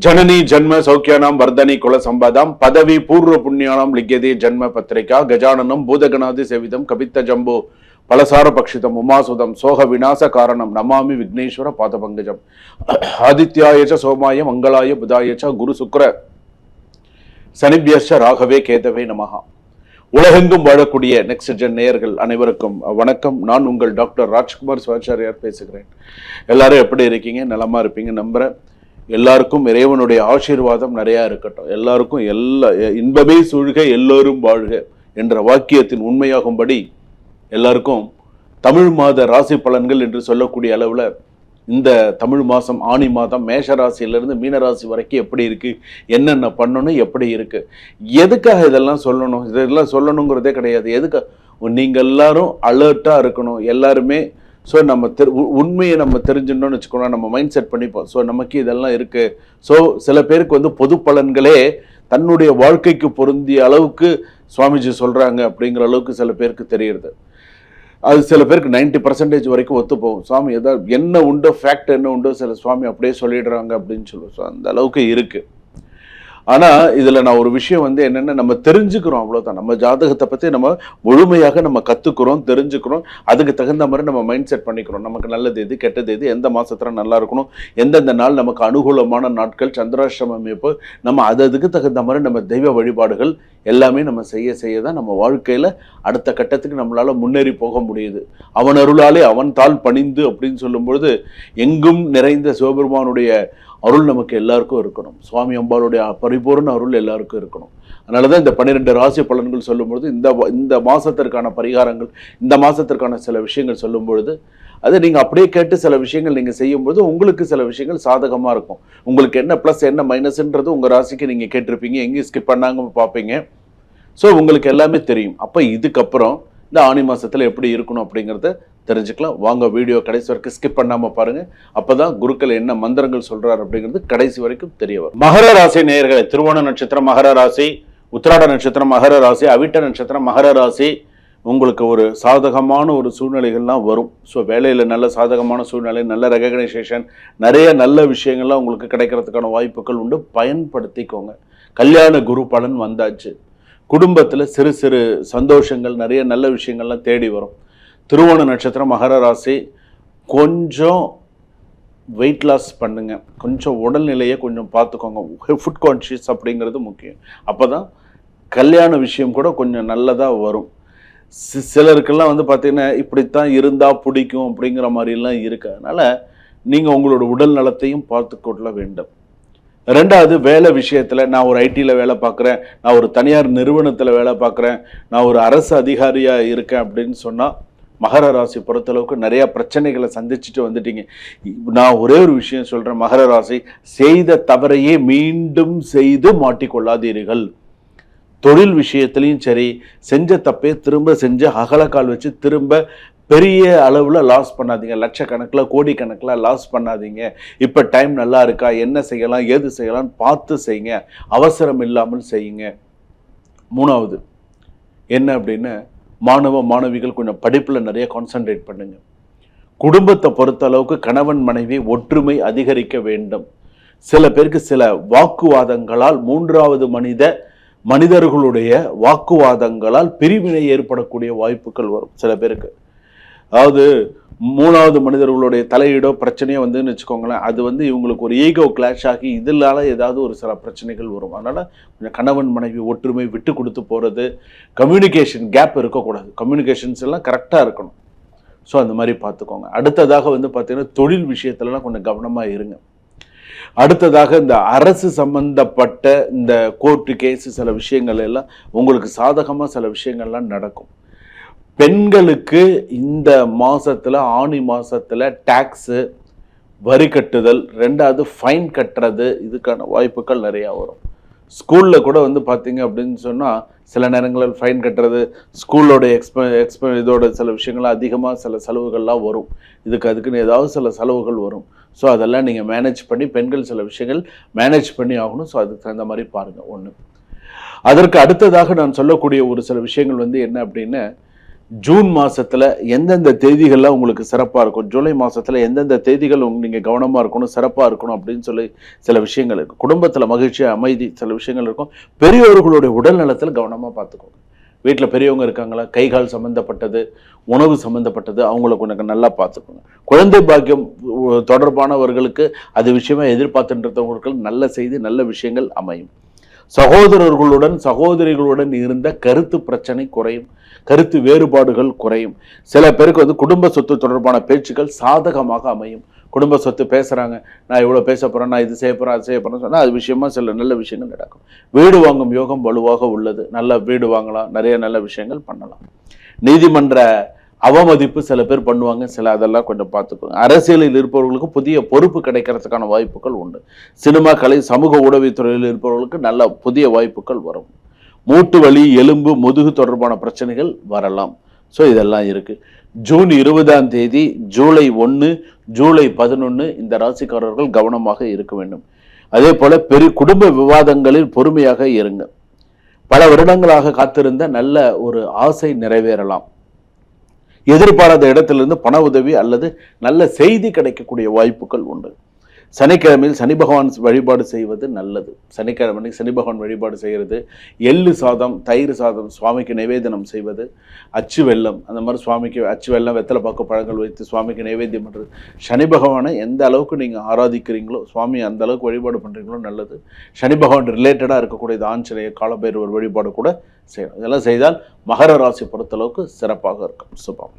जननी जन्म सौख्यानां वर्धनी कुल संपदां पदवी पूर्व पुण्यानां लिख्यते जन्म पत्रिका गजाननं भूतगणादि सेवितं कवित्त जम्बो फलसार पक्षितम उमासुदम सोह विनाश कारणम नमामि विघ्नेश्वर पादपंकजम आदित्याय च सोमाय मंगलाय बुधाय च गुरु शुक्र சனிபியஸ்ச ராகவே கேதவே நமஹா. உலகெங்கும் வாழக்கூடிய நெக்ஸ்ட் ஜென் நேயர்கள் அனைவருக்கும் வணக்கம். நான் உங்கள் டாக்டர் ராஜ்குமார் சிவாச்சாரியார் பேசுகிறேன். எல்லாரும் எப்படி இருக்கீங்க? நலமா இருப்பீங்க நம்புறேன். எல்லாருக்கும் இறைவனுடைய ஆசீர்வாதம் நிறைய இருக்கட்டும். எல்லாருக்கும் இன்பமே சூழ்க எல்லோரும் வாழ்க என்ற வாக்கியத்தின் உண்மையாகும்படி எல்லாருக்கும் தமிழ் மாத ராசி பலன்கள் என்று சொல்லக்கூடிய அளவில் இந்த தமிழ் மாதம் ஆணி மாதம் மேஷ ராசியிலிருந்து மீனராசி வரைக்கும் எப்படி இருக்குது, என்னென்ன பண்ணணும், எப்படி இருக்குது, எதுக்காக இதெல்லாம் சொல்லணும், இதெல்லாம் சொல்லணுங்கிறதே கிடையாது. எதுக்காக நீங்கள் எல்லாரும் அலர்ட்டாக இருக்கணும். எல்லாருமே ஸோ நம்ம உண்மையை நம்ம தெரிஞ்சுட்டோம்னு வச்சுக்கோங்க, நம்ம மைண்ட் செட் பண்ணிப்போம். ஸோ நமக்கு இதெல்லாம் இருக்குது. ஸோ சில பேருக்கு வந்து பொது பலன்களே தன்னுடைய வாழ்க்கைக்கு பொருந்திய அளவுக்கு சுவாமிஜி சொல்கிறாங்க அப்படிங்கிற அளவுக்கு சில பேருக்கு தெரியுது. அது சில பேருக்கு 90% வரைக்கும் ஒத்து போகும். சுவாமி ஏதாவது என்ன உண்டோ, ஃபேக்ட் என்ன உண்டோ சில சுவாமி அப்படியே சொல்லிடுறாங்க அப்படின்னு சொல்லுவோம். ஸோ அந்த அளவுக்கு இருக்குது. ஆனால் இதில் நான் ஒரு விஷயம் வந்து என்னென்னா, நம்ம தெரிஞ்சுக்கிறோம், அவ்வளோதான். நம்ம ஜாதகத்தை பற்றி நம்ம முழுமையாக நம்ம கற்றுக்குறோம், தெரிஞ்சுக்கிறோம். அதுக்கு தகுந்த மாதிரி நம்ம மைண்ட் செட் பண்ணிக்கிறோம். நமக்கு நல்லது எது, கெட்டது எது, எந்த மாதத்தில் நல்லா இருக்கணும், எந்தெந்த நாள் நமக்கு அனுகூலமான நாட்கள், சந்திராஷ்டிரம அமைப்பு, நம்ம அதுக்கு தகுந்த மாதிரி நம்ம தெய்வ வழிபாடுகள் எல்லாமே நம்ம செய்ய தான் நம்ம வாழ்க்கையில் அடுத்த கட்டத்துக்கு நம்மளால் முன்னேறி போக முடியுது. அவன் அருளாலே அவன் தாள் பணிந்து அப்படின்னு சொல்லும்பொழுது எங்கும் நிறைந்த சிவபெருமானுடைய அருள் நமக்கு எல்லாருக்கும் இருக்கணும். சுவாமி அம்பாளுடைய பரிபூர்ண அருள் எல்லாருக்கும் இருக்கணும். அதனால தான் இந்த 12 ராசி பலன்கள் சொல்லும்பொழுது இந்த மாதத்திற்கான பரிகாரங்கள், இந்த மாதத்திற்கான சில விஷயங்கள் சொல்லும்பொழுது அதை நீங்கள் அப்படியே கேட்டு சில விஷயங்கள் நீங்கள் செய்யும்போது உங்களுக்கு சில விஷயங்கள் சாதகமாக இருக்கும். உங்களுக்கு என்ன ப்ளஸ் என்ன மைனஸ்ன்றது உங்கள் ராசிக்கு நீங்கள் கேட்டிருப்பீங்க, எங்கேயும் ஸ்கிப் பண்ணாங்க பார்ப்பீங்க. ஸோ உங்களுக்கு எல்லாமே தெரியும். அப்போ இதுக்கப்புறம் இந்த ஆணி மாதத்தில் எப்படி இருக்கணும் அப்படிங்கிறத தெரிஞ்சுக்கலாம். வாங்க வீடியோ கடைசி வரைக்கும் ஸ்கிப் பண்ணாமல் பாருங்கள். அப்போ தான் குருக்கள் என்ன மந்திரங்கள் சொல்கிறார் அப்படிங்கிறது கடைசி வரைக்கும் தெரிய வரும். மகர ராசி நேயர்களை, திருவோண நட்சத்திரம் மகர ராசி, உத்திராட நட்சத்திரம் மகர ராசி, அவிட்ட நட்சத்திரம் மகர ராசி. உங்களுக்கு ஒரு சாதகமான ஒரு சூழ்நிலைகள்லாம் வரும். ஸோ வேலையில் நல்ல சாதகமான சூழ்நிலை, நல்ல ரெகக்னைசேஷன், நிறைய நல்ல விஷயங்கள்லாம் உங்களுக்கு கிடைக்கிறதுக்கான வாய்ப்புகள் உண்டு. பயன்படுத்திக்கோங்க. கல்யாண குரு பலன் வந்தாச்சு. குடும்பத்தில் சிறு சிறு சந்தோஷங்கள், நிறைய நல்ல விஷயங்கள்லாம் தேடி வரும். திருவோண நட்சத்திரம் மகர ராசி, கொஞ்சம் வெயிட் லாஸ் பண்ணுங்க, கொஞ்சம் உடல்நிலையை கொஞ்சம் பார்த்துக்கோங்க. ஃபுட் கான்ஷியஸ் அப்படிங்கிறது முக்கியம். அப்போ தான் கல்யாண விஷயம் கூட கொஞ்சம் நல்லதாக வரும். சிலருக்கெல்லாம் வந்து பார்த்தீங்கன்னா இப்படித்தான் இருந்தால் பிடிக்கும் அப்படிங்கிற மாதிரிலாம் இருக்கு. அதனால் நீங்கள் உங்களோட உடல் நலத்தையும் பார்த்து கொள்ள வேண்டும். ரெண்டாவது, வேலை விஷயத்தில், நான் ஒரு ஐடியில் வேலை பார்க்குறேன், நான் ஒரு தனியார் நிறுவனத்தில் வேலை பார்க்குறேன், நான் ஒரு அரசு அதிகாரியாக இருக்கேன் அப்படின்னு சொன்னால் மகர ராசி பொறுத்தளவுக்கு நிறையா பிரச்சனைகளை சந்திச்சுட்டு வந்துட்டீங்க. நான் ஒரே ஒரு விஷயம் சொல்கிறேன், மகர ராசி, செய்த தவறையே மீண்டும் செய்து மாட்டிக்கொள்ளாதீர்கள். தொழில் விஷயத்துலையும் சரி, செஞ்ச தப்பே திரும்ப செஞ்சு அகலக்கால் வச்சு திரும்ப பெரிய அளவில் லாஸ் பண்ணாதீங்க. லட்சக்கணக்கில் கோடிக்கணக்கில் லாஸ் பண்ணாதீங்க. இப்போ டைம் நல்லா இருக்கா, என்ன செய்யலாம், ஏது செய்யலாம்னு பார்த்து செய்யுங்க. அவசரம் இல்லாமல் செய்யுங்க. மூணாவது என்ன அப்படின்னா, மாணவ மாணவிகள் கொஞ்சம் படிப்பில் நிறைய கான்சன்ட்ரேட் பண்ணுங்க. குடும்பத்தை பொறுத்த அளவுக்கு கணவன் மனைவி ஒற்றுமை அதிகரிக்க வேண்டும். சில பேருக்கு சில வாக்குவாதங்களால், மூன்றாவது மனிதர்களுடைய வாக்குவாதங்களால் பிரிவினை ஏற்படக்கூடிய வாய்ப்புகள் வரும் சில பேருக்கு. அதாவது மூணாவது மனிதர்களுடைய தலையீடோ பிரச்சனையோ வந்துன்னு வச்சுக்கோங்களேன், அது வந்து இவங்களுக்கு ஒரு ஈகோ கிளாஷ் ஆகி இதனால ஏதாவது ஒரு சில பிரச்சனைகள் வரும். அதனால் கொஞ்சம் கணவன் மனைவி ஒற்றுமை, விட்டு கொடுத்து போகிறது, கம்யூனிகேஷன் கேப் இருக்கக்கூடாது. கம்யூனிகேஷன்ஸ் எல்லாம் கரெக்டாக இருக்கணும். ஸோ அந்த மாதிரி பார்த்துக்கோங்க. அடுத்ததாக வந்து பார்த்தீங்கன்னா, தொழில் விஷயத்துலலாம் கொஞ்சம் கவனமாக இருங்க. அடுத்ததாக, இந்த அரசு சம்பந்தப்பட்ட இந்த கோர்ட்டு கேஸு சில விஷயங்கள் எல்லாம் உங்களுக்கு சாதகமாக சில விஷயங்கள்லாம் நடக்கும். பெண்களுக்கு இந்த மாதத்தில், ஆணி மாதத்தில் டாக்ஸு, வரி கட்டுதல், ரெண்டாவது ஃபைன் கட்டுறது, இதுக்கான வாய்ப்புகள் நிறையா வரும். ஸ்கூலில் கூட வந்து பார்த்தீங்க அப்படின்னு சொன்னால் சில நேரங்களில் ஃபைன் கட்டுறது, ஸ்கூலோட இதோட சில விஷயங்கள்லாம் அதிகமாக சில செலவுகள்லாம் வரும். அதுக்குன்னு ஏதாவது சில செலவுகள் வரும். ஸோ அதெல்லாம் நீங்கள் மேனேஜ் பண்ணி, பெண்கள் சில விஷயங்கள் மேனேஜ் பண்ணி ஆகணும். ஸோ அதுக்கு தகுந்த மாதிரி பாருங்கள். ஒன்று. அதற்கு அடுத்ததாக நான் சொல்லக்கூடிய ஒரு சில விஷயங்கள் வந்து என்ன அப்படின்னா, ஜூன் மாசத்துல எந்தெந்த தேதிகள்லாம் உங்களுக்கு சிறப்பா இருக்கும், ஜூலை மாசத்துல எந்தெந்த தேதிகள் நீங்க கவனமா இருக்கணும், சிறப்பா இருக்கணும் அப்படின்னு சொல்லி சில விஷயங்கள் இருக்கு. குடும்பத்துல மகிழ்ச்சி, அமைதி, சில விஷயங்கள் இருக்கும். பெரியவர்களுடைய உடல் நலத்தில் கவனமா பார்த்துக்கோங்க. வீட்டில் பெரியவங்க இருக்காங்களா, கைகால் சம்மந்தப்பட்டது, உணவு சம்மந்தப்பட்டது, அவங்கள கொஞ்சம் நல்லா பார்த்துக்கோங்க. குழந்தை பாக்கியம் தொடர்பானவர்களுக்கு அது விஷயமா எதிர்பார்த்துன்றவங்களுக்கு நல்ல செய்தி, நல்ல விஷயங்கள் அமையும். சகோதரர்களுடன் சகோதரிகளுடன் இருந்த கருத்து பிரச்சனை குறையும், கருத்து வேறுபாடுகள் குறையும். சில பேருக்கு குடும்ப சொத்து தொடர்பான பேச்சுக்கள் சாதகமாக அமையும். குடும்ப சொத்து பேசுறாங்க, நான் இவ்வளோ பேச போறேன், நான் இது செய்ய போறேன், அது செய்ய போறேன்னு சொன்னால் அது விஷயமா சில நல்ல விஷயங்கள் நடக்கும். வீடு வாங்கும் யோகம் வலுவாக உள்ளது, நல்ல வீடு வாங்கலாம், நிறைய நல்ல விஷயங்கள் பண்ணலாம். நீதிமன்ற அவமதிப்பு சில பேர் பண்ணுவாங்க, சில அதெல்லாம் கொஞ்சம் பார்த்துக்கோங்க. அரசியலில் இருப்பவர்களுக்கு புதிய பொறுப்பு கிடைக்கிறதுக்கான வாய்ப்புகள் உண்டு. சினிமா, கலை, சமூக ஊடகத்துறையில் இருப்பவர்களுக்கு நல்ல புதிய வாய்ப்புகள் வரும். மூட்டு வலி, எலும்பு, முதுகு தொடர்பான பிரச்சனைகள் வரலாம். ஸோ இதெல்லாம் இருக்கு. ஜூன் 20ஆம் தேதி, ஜூலை 1, ஜூலை 11 இந்த ராசிக்காரர்கள் கவனமாக இருக்க வேண்டும். அதே போல குடும்ப விவாதங்களில் பொறுமையாக இருங்க. பல வருடங்களாக காத்திருந்த நல்ல ஒரு ஆசை நிறைவேறலாம். எதிர்பாராத இடத்திலிருந்து பண உதவி அல்லது நல்ல செய்தி கிடைக்கக்கூடிய வாய்ப்புகள் உண்டு. சனிக்கிழமையில் சனி பகவான் வழிபாடு செய்வது நல்லது. சனிக்கிழமை சனி பகவான் வழிபாடு செய்கிறது, எள்ளு சாதம், தயிர் சாதம் சுவாமிக்கு நிவேதனம் செய்வது, அச்சு வெல்லம், அந்த மாதிரி சுவாமிக்கு அச்சு வெல்லம், வெத்தலை பாக்கு, பழங்கள் வைத்து சுவாமிக்கு நைவேத்தியம் பண்ணுறது. சனி பகவானை எந்த அளவுக்கு நீங்கள் ஆராதிக்கிறீங்களோ, சுவாமி அந்த அளவுக்கு வழிபாடு பண்ணுறீங்களோ நல்லது. சனி பகவான் ரிலேட்டடாக இருக்கக்கூடிய ஆஞ்சநேய, காலபைரவர் வழிபாடு கூட செய்யணும். இதெல்லாம் செய்தால் மகர ராசி பொறுத்தளவுக்கு சிறப்பாக இருக்கும். சுபம்.